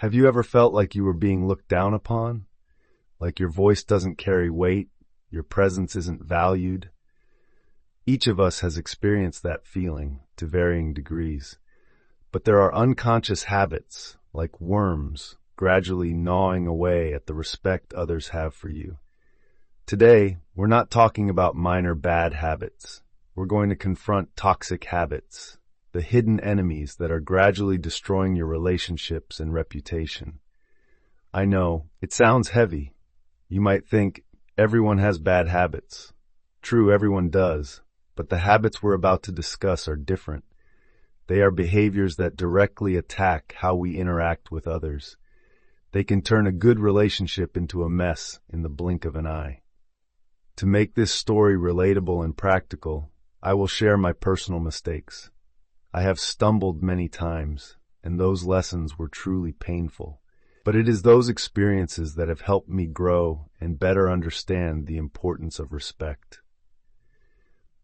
Have you ever felt like you were being looked down upon? Like your voice doesn't carry weight, your presence isn't valued? Each of us has experienced that feeling to varying degrees. But there are unconscious habits, like worms, gradually gnawing away at the respect others have for you. Today, we're not talking about minor bad habits. We're going to confront toxic habits, the hidden enemies that are gradually destroying your relationships and reputation. I know, it sounds heavy. You might think everyone has bad habits. True, everyone does, but the habits we're about to discuss are different. They are behaviors that directly attack how we interact with others. They can turn a good relationship into a mess in the blink of an eye. To make this story relatable and practical, I will share my personal mistakes. I have stumbled many times, and those lessons were truly painful. But it is those experiences that have helped me grow and better understand the importance of respect.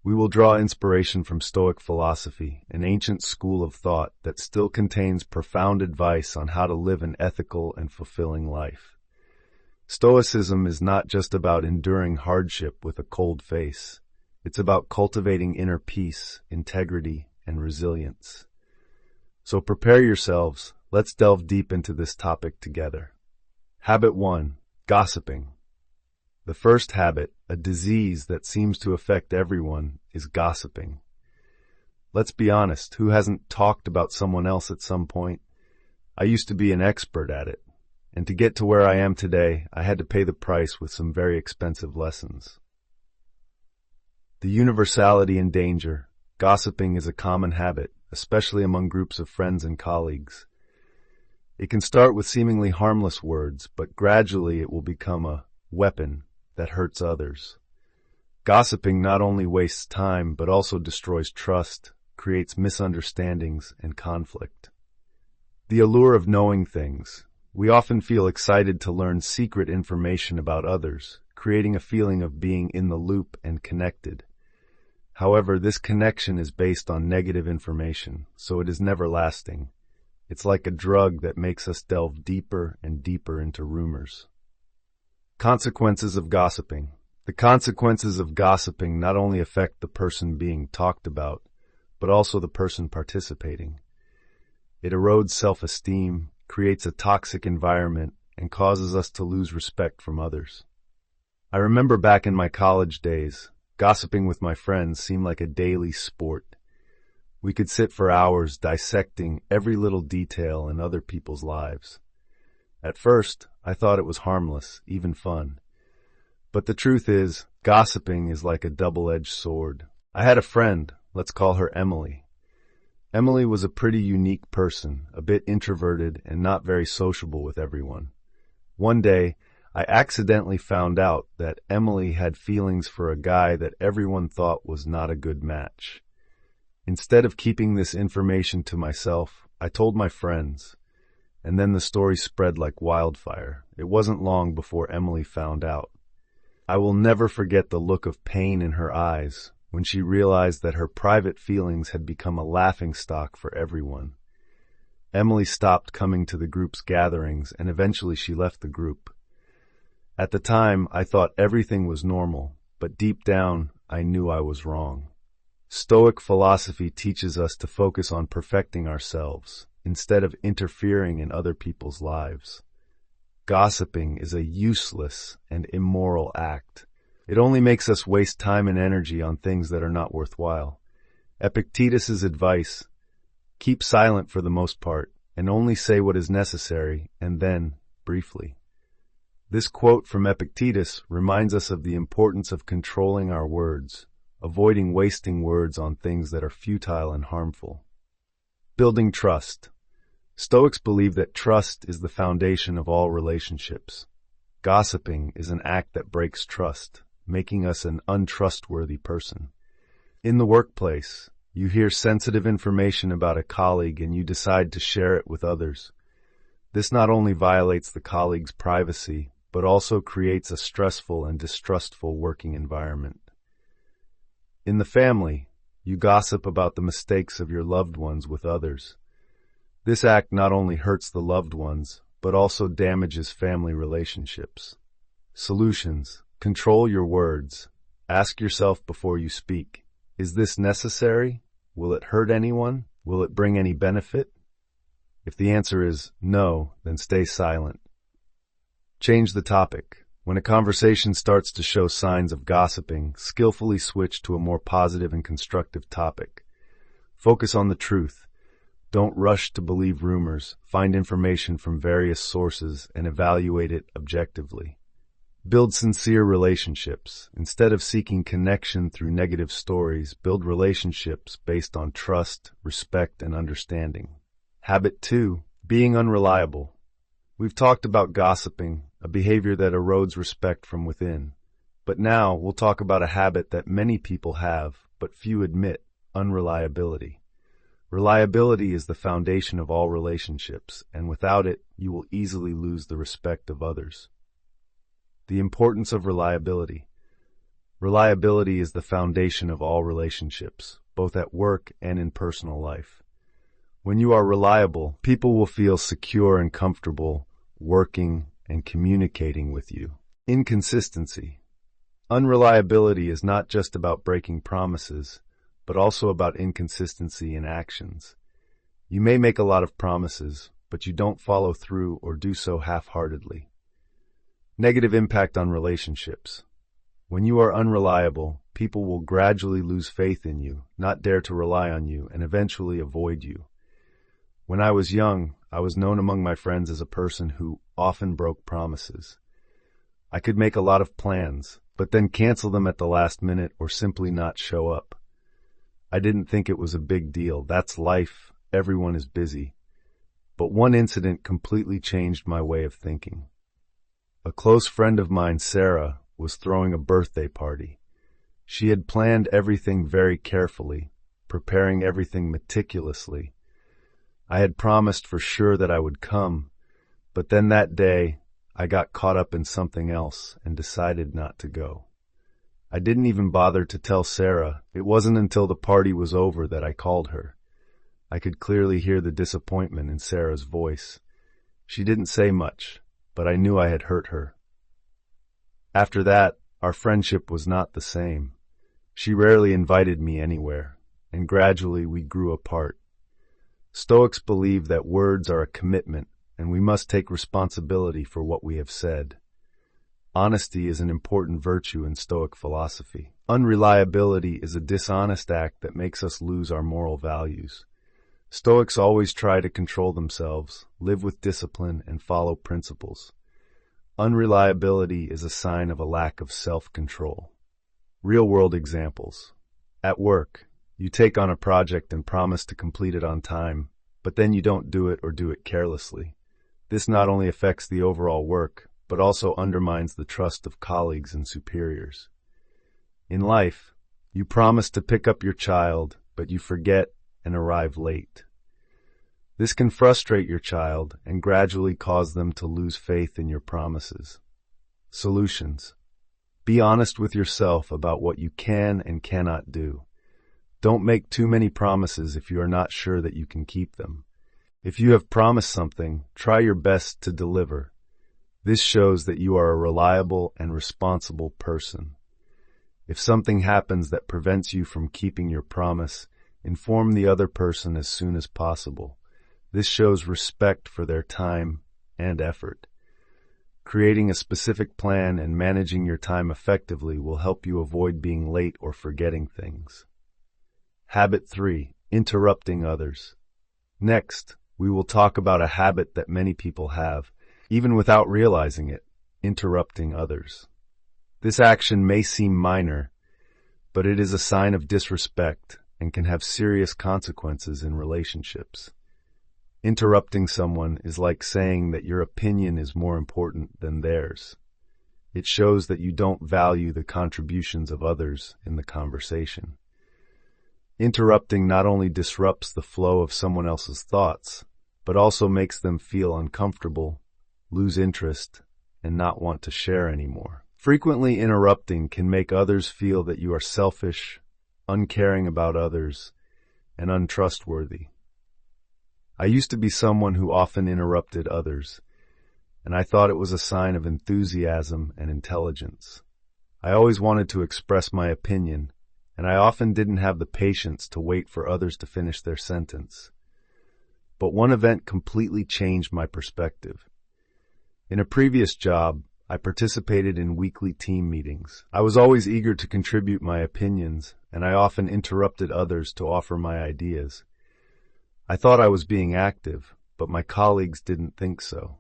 We will draw inspiration from Stoic philosophy, an ancient school of thought that still contains profound advice on how to live an ethical and fulfilling life. Stoicism is not just about enduring hardship with a cold face. It's about cultivating inner peace, integrity, and resilience. So prepare yourselves. Let's delve deep into this topic together. Habit 1. Gossiping. The first habit, a disease that seems to affect everyone, is gossiping. Let's be honest, who hasn't talked about someone else at some point? I used to be an expert at it, and to get to where I am today, I had to pay the price with some very expensive lessons. The universality and danger. Gossiping is a common habit, especially among groups of friends and colleagues. It can start with seemingly harmless words, but gradually it will become a weapon that hurts others. Gossiping not only wastes time, but also destroys trust, creates misunderstandings and conflict. The allure of knowing things. We often feel excited to learn secret information about others, creating a feeling of being in the loop and connected. However, this connection is based on negative information, so it is never lasting. It's like a drug that makes us delve deeper and deeper into rumors. Consequences of gossiping. The consequences of gossiping not only affect the person being talked about, but also the person participating. It erodes self-esteem, creates a toxic environment, and causes us to lose respect from others. I remember back in my college days, gossiping with my friends seemed like a daily sport. We could sit for hours dissecting every little detail in other people's lives. At first, I thought it was harmless, even fun. But the truth is, gossiping is like a double-edged sword. I had a friend, let's call her Emily. Emily was a pretty unique person, a bit introverted and not very sociable with everyone. One day, I accidentally found out that Emily had feelings for a guy that everyone thought was not a good match. Instead of keeping this information to myself, I told my friends, and then the story spread like wildfire. It wasn't long before Emily found out. I will never forget the look of pain in her eyes when she realized that her private feelings had become a laughingstock for everyone. Emily stopped coming to the group's gatherings, and eventually she left the group. At the time, I thought everything was normal, but deep down, I knew I was wrong. Stoic philosophy teaches us to focus on perfecting ourselves, instead of interfering in other people's lives. Gossiping is a useless and immoral act. It only makes us waste time and energy on things that are not worthwhile. Epictetus's advice, keep silent for the most part, and only say what is necessary, and then, briefly. This quote from Epictetus reminds us of the importance of controlling our words, avoiding wasting words on things that are futile and harmful. Building trust. Stoics believe that trust is the foundation of all relationships. Gossiping is an act that breaks trust, making us an untrustworthy person. In the workplace, you hear sensitive information about a colleague and you decide to share it with others. This not only violates the colleague's privacy, but also creates a stressful and distrustful working environment. In the family, you gossip about the mistakes of your loved ones with others. This act not only hurts the loved ones, but also damages family relationships. Solutions. Control your words. Ask yourself before you speak. Is this necessary? Will it hurt anyone? Will it bring any benefit? If the answer is no, then stay silent. Change the topic. When a conversation starts to show signs of gossiping, skillfully switch to a more positive and constructive topic. Focus on the truth. Don't rush to believe rumors. Find information from various sources and evaluate it objectively. Build sincere relationships. Instead of seeking connection through negative stories, build relationships based on trust, respect, and understanding. Habit 2. Being unreliable. We've talked about gossiping, a behavior that erodes respect from within. But now we'll talk about a habit that many people have, but few admit: unreliability. Reliability is the foundation of all relationships, and without it, you will easily lose the respect of others. The importance of reliability. Reliability is the foundation of all relationships, both at work and in personal life. When you are reliable, people will feel secure and comfortable working and communicating with you. Inconsistency. Unreliability is not just about breaking promises, but also about inconsistency in actions. You may make a lot of promises, but you don't follow through or do so half-heartedly. Negative impact on relationships. When you are unreliable, people will gradually lose faith in you, not dare to rely on you, and eventually avoid you. When I was young, I was known among my friends as a person who often broke promises. I could make a lot of plans, but then cancel them at the last minute or simply not show up. I didn't think it was a big deal. That's life. Everyone is busy. But one incident completely changed my way of thinking. A close friend of mine, Sarah, was throwing a birthday party. She had planned everything very carefully, preparing everything meticulously. I had promised for sure that I would come, but then that day, I got caught up in something else and decided not to go. I didn't even bother to tell Sarah. It wasn't until the party was over that I called her. I could clearly hear the disappointment in Sarah's voice. She didn't say much, but I knew I had hurt her. After that, our friendship was not the same. She rarely invited me anywhere, and gradually we grew apart. Stoics believe that words are a commitment, and we must take responsibility for what we have said. Honesty is an important virtue in Stoic philosophy. Unreliability is a dishonest act that makes us lose our moral values. Stoics always try to control themselves, live with discipline, and follow principles. Unreliability is a sign of a lack of self-control. Real-world examples. At work, you take on a project and promise to complete it on time, but then you don't do it or do it carelessly. This not only affects the overall work, but also undermines the trust of colleagues and superiors. In life, you promise to pick up your child, but you forget and arrive late. This can frustrate your child and gradually cause them to lose faith in your promises. Solutions. Be honest with yourself about what you can and cannot do. Don't make too many promises if you are not sure that you can keep them. If you have promised something, try your best to deliver. This shows that you are a reliable and responsible person. If something happens that prevents you from keeping your promise, inform the other person as soon as possible. This shows respect for their time and effort. Creating a specific plan and managing your time effectively will help you avoid being late or forgetting things. Habit 3. Interrupting others. Next, we will talk about a habit that many people have, even without realizing it: interrupting others. This action may seem minor, but it is a sign of disrespect and can have serious consequences in relationships. Interrupting someone is like saying that your opinion is more important than theirs. It shows that you don't value the contributions of others in the conversation. Interrupting not only disrupts the flow of someone else's thoughts, but also makes them feel uncomfortable, lose interest, and not want to share anymore. Frequently interrupting can make others feel that you are selfish, uncaring about others, and untrustworthy. I used to be someone who often interrupted others. and I thought it was a sign of enthusiasm and intelligence. I always wanted to express my opinion, and I often didn't have the patience to wait for others to finish their sentence. But one event completely changed my perspective. In a previous job, I participated in weekly team meetings. I was always eager to contribute my opinions, and I often interrupted others to offer my ideas. I thought I was being active, but my colleagues didn't think so.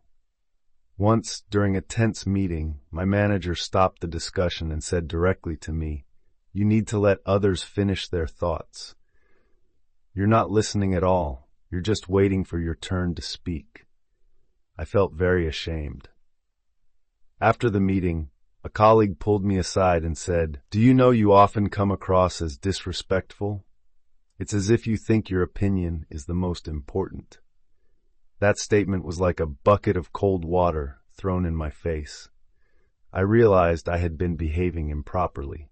Once, during a tense meeting, my manager stopped the discussion and said directly to me, "You need to let others finish their thoughts. You're not listening at all. You're just waiting for your turn to speak." I felt very ashamed. After the meeting, a colleague pulled me aside and said, "Do you know you often come across as disrespectful? It's as if you think your opinion is the most important." That statement was like a bucket of cold water thrown in my face. I realized I had been behaving improperly.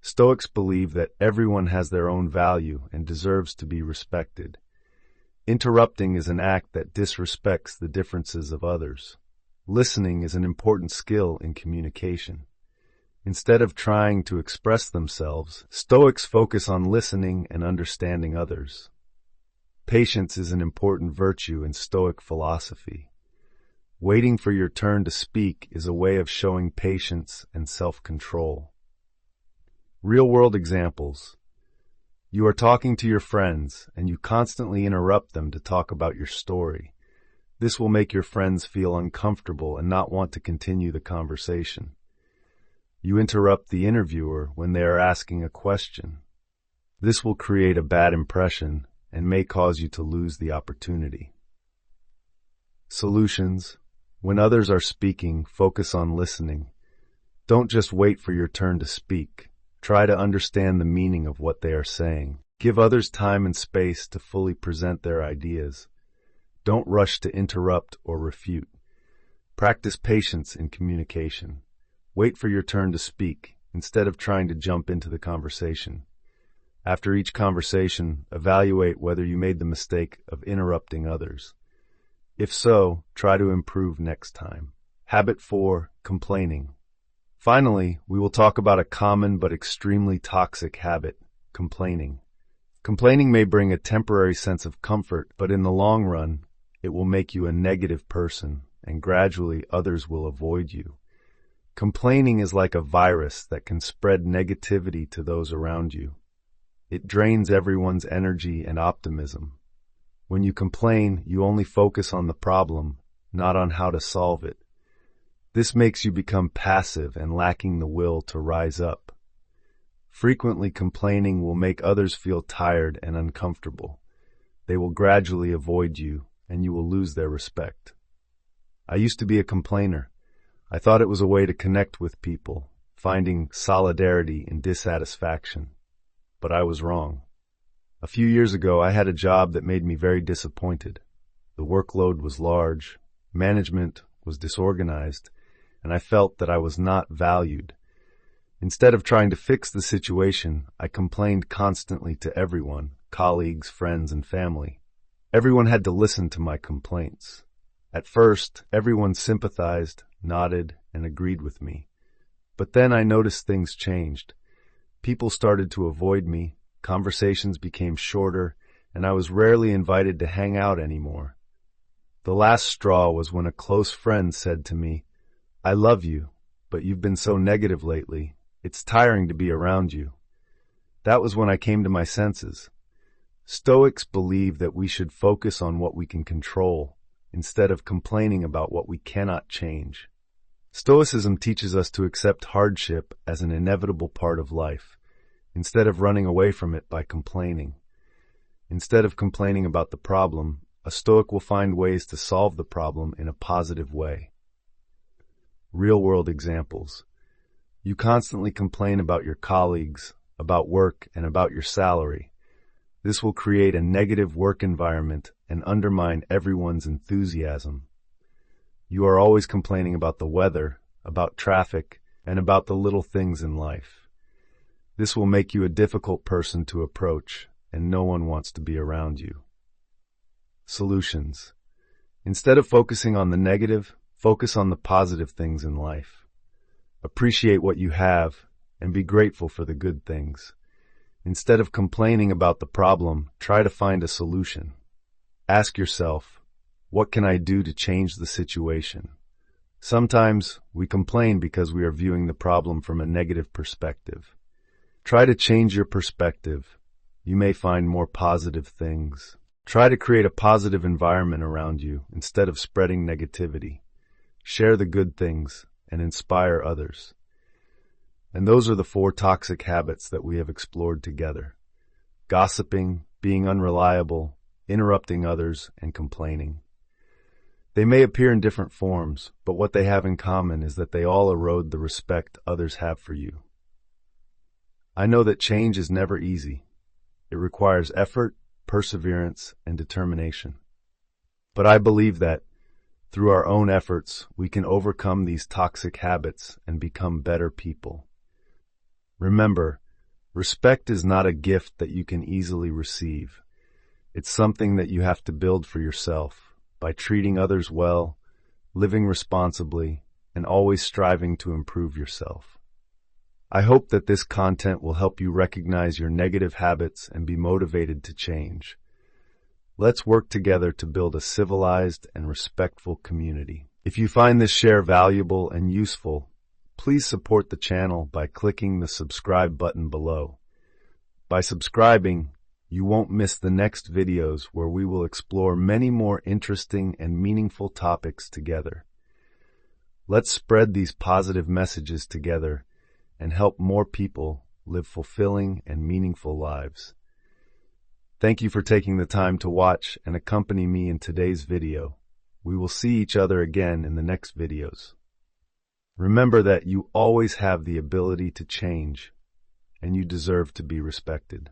Stoics believe that everyone has their own value and deserves to be respected. Interrupting is an act that disrespects the differences of others. Listening is an important skill in communication. Instead of trying to express themselves, Stoics focus on listening and understanding others. Patience is an important virtue in Stoic philosophy. Waiting for your turn to speak is a way of showing patience and self-control. Real-world examples. You are talking to your friends, and you constantly interrupt them to talk about your story. This will make your friends feel uncomfortable and not want to continue the conversation. You interrupt the interviewer when they are asking a question. This will create a bad impression and may cause you to lose the opportunity. Solutions. When others are speaking, focus on listening. Don't just wait for your turn to speak. Try to understand the meaning of what they are saying. Give others time and space to fully present their ideas. Don't rush to interrupt or refute. Practice patience in communication. Wait for your turn to speak, instead of trying to jump into the conversation. After each conversation, evaluate whether you made the mistake of interrupting others. If so, try to improve next time. Habit 4, complaining. Finally, we will talk about a common but extremely toxic habit, complaining. Complaining may bring a temporary sense of comfort, but in the long run, it will make you a negative person, and gradually others will avoid you. Complaining is like a virus that can spread negativity to those around you. It drains everyone's energy and optimism. When you complain, you only focus on the problem, not on how to solve it. This makes you become passive and lacking the will to rise up. Frequently complaining will make others feel tired and uncomfortable. They will gradually avoid you, and you will lose their respect. I used to be a complainer. I thought it was a way to connect with people, finding solidarity in dissatisfaction. But I was wrong. A few years ago, I had a job that made me very disappointed. The workload was large, management was disorganized, and I felt that I was not valued. Instead of trying to fix the situation, I complained constantly to everyone, colleagues, friends, and family. Everyone had to listen to my complaints. At first, everyone sympathized, nodded, and agreed with me. But then I noticed things changed. People started to avoid me, conversations became shorter, and I was rarely invited to hang out anymore. The last straw was when a close friend said to me, "I love you, but you've been so negative lately. It's tiring to be around you." That was when I came to my senses. Stoics believe that we should focus on what we can control, instead of complaining about what we cannot change. Stoicism teaches us to accept hardship as an inevitable part of life, instead of running away from it by complaining. Instead of complaining about the problem, a Stoic will find ways to solve the problem in a positive way. Real-world examples. You constantly complain about your colleagues, about work, and about your salary. This will create a negative work environment and undermine everyone's enthusiasm. You are always complaining about the weather, about traffic, and about the little things in life. This will make you a difficult person to approach, and no one wants to be around you. Solutions. Instead of focusing on the negative, Focus on the positive things in life. Appreciate what you have and be grateful for the good things. Instead of complaining about the problem, try to find a solution. Ask yourself, what can I do to change the situation? Sometimes we complain because we are viewing the problem from a negative perspective. Try to change your perspective. You may find more positive things. Try to create a positive environment around you instead of spreading negativity. Share the good things and inspire others. And those are the 4 toxic habits that we have explored together: gossiping, being unreliable, interrupting others, and complaining. They may appear in different forms, but what they have in common is that they all erode the respect others have for you. I know that change is never easy. It requires effort, perseverance, and determination. But I believe that, through our own efforts, we can overcome these toxic habits and become better people. Remember, respect is not a gift that you can easily receive. It's something that you have to build for yourself by treating others well, living responsibly, and always striving to improve yourself. I hope that this content will help you recognize your negative habits and be motivated to change. Let's work together to build a civilized and respectful community. If you find this share valuable and useful, please support the channel by clicking the subscribe button below. By subscribing, you won't miss the next videos where we will explore many more interesting and meaningful topics together. Let's spread these positive messages together and help more people live fulfilling and meaningful lives. Thank you for taking the time to watch and accompany me in today's video. We will see each other again in the next videos. Remember that you always have the ability to change, and you deserve to be respected.